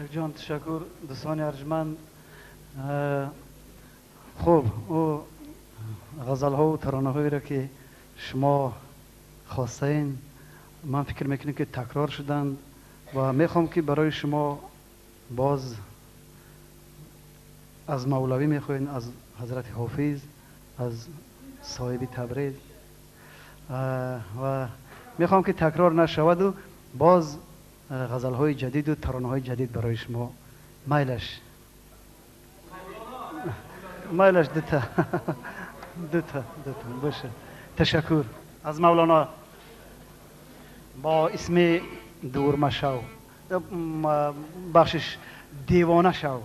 جان تشکر دوستان ارجمند. خوب او غزل ها و ترانه هایی را که شما خواستین من فکر میکنم که تکرار شدند و میخوام که برای شما باز از مولوی میخواین، از حضرت حافظ، از صاحب تبریز و میخوام که تکرار نشود و باز غزل های جدید و ترانه های جدید برای شما. مایلش دوتا دوتا باشه. تشکر از مولانا با اسم دور مشو، بخشش دیوانه شو.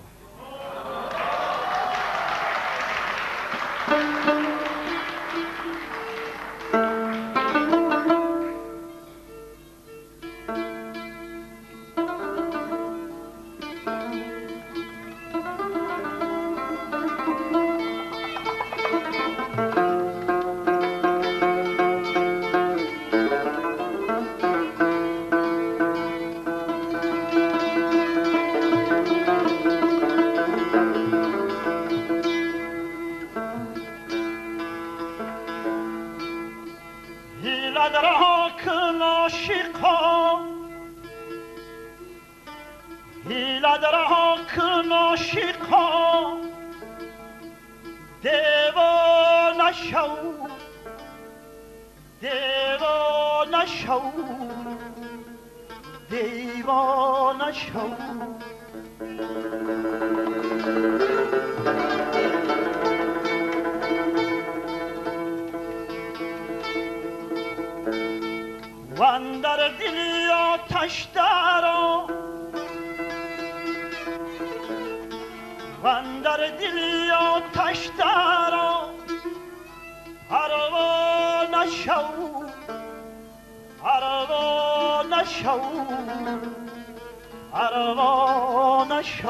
واندر دلی آتش درآ، واندر دلی آتش درآ، پروانه شو، پروانه شو، پروانه شو.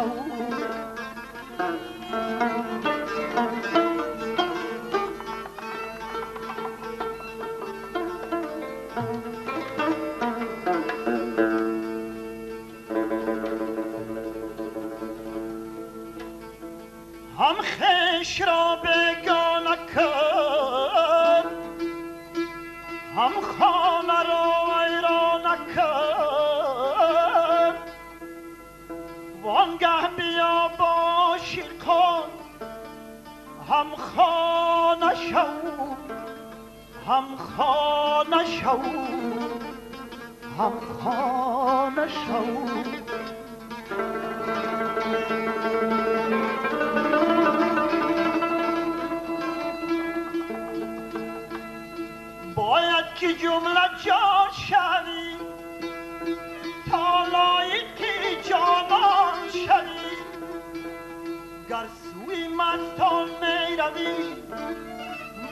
هم خویش را بیگانه کرد، هم خانه را ویرانه کرد. وانگه بیا باشی کن، هم خانه شو، هم خانه شو، هم خانه شو. باید که جمله جان شوی تا لایق جانان شوی. گر سوی مستان می روی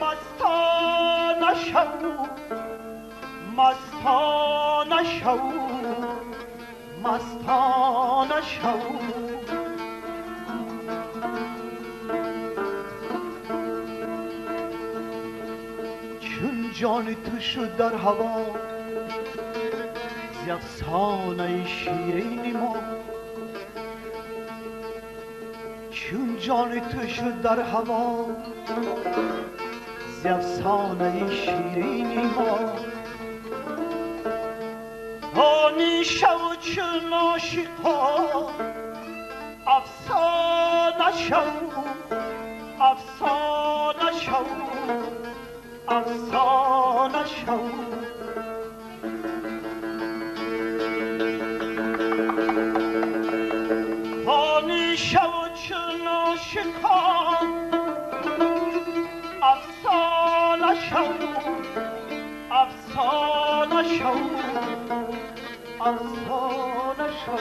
مستانه شو، مستانه شو، مستانه شو. جان تو شد در هوا ز افسانه شیرین ما، چون جان تو شد در هوا ز افسانه شیرین ما. آنی شو چون عاشقان افسانه شو، افسانه شو، افسانه شو. فانی شو چون عاشقان افسانه شو، افسانه شو، افسانه شو،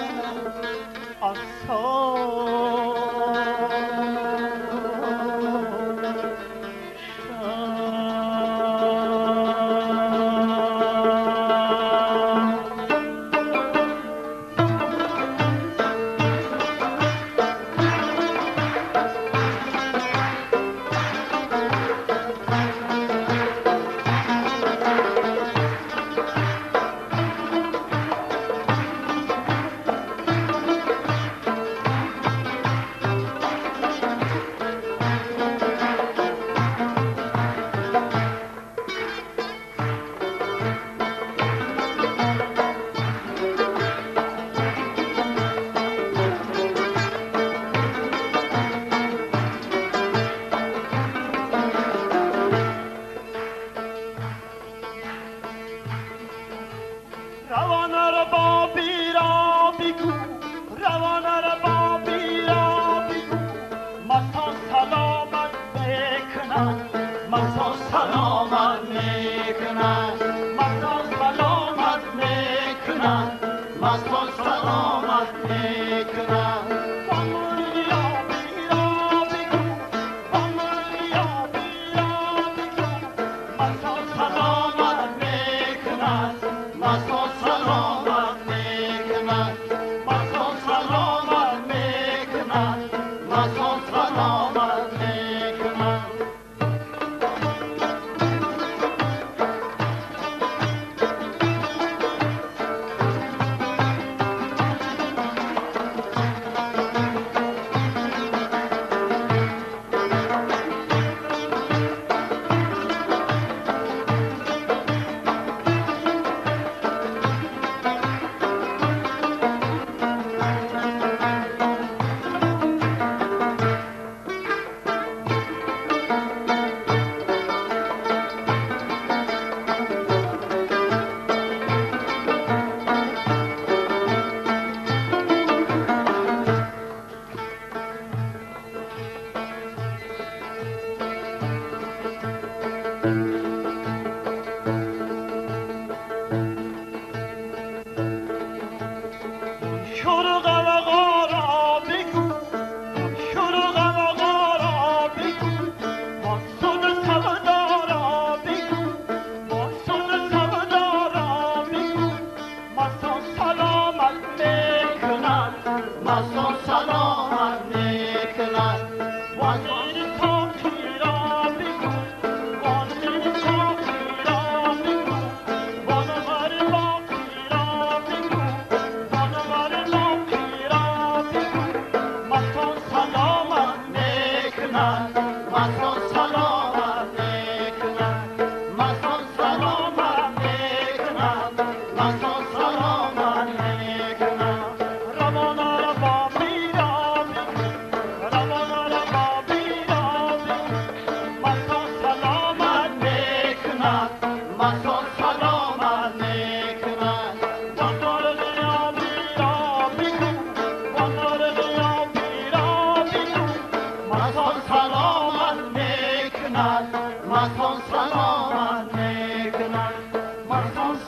میکنند مستان سلامت میکنند مستان سلامت میکنند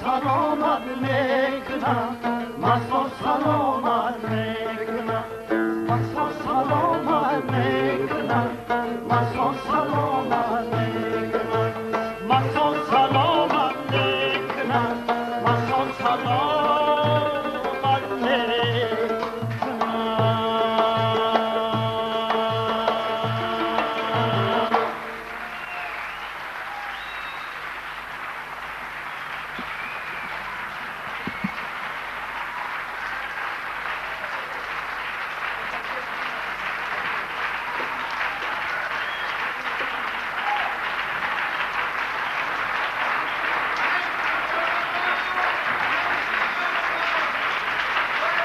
سلامت میکنم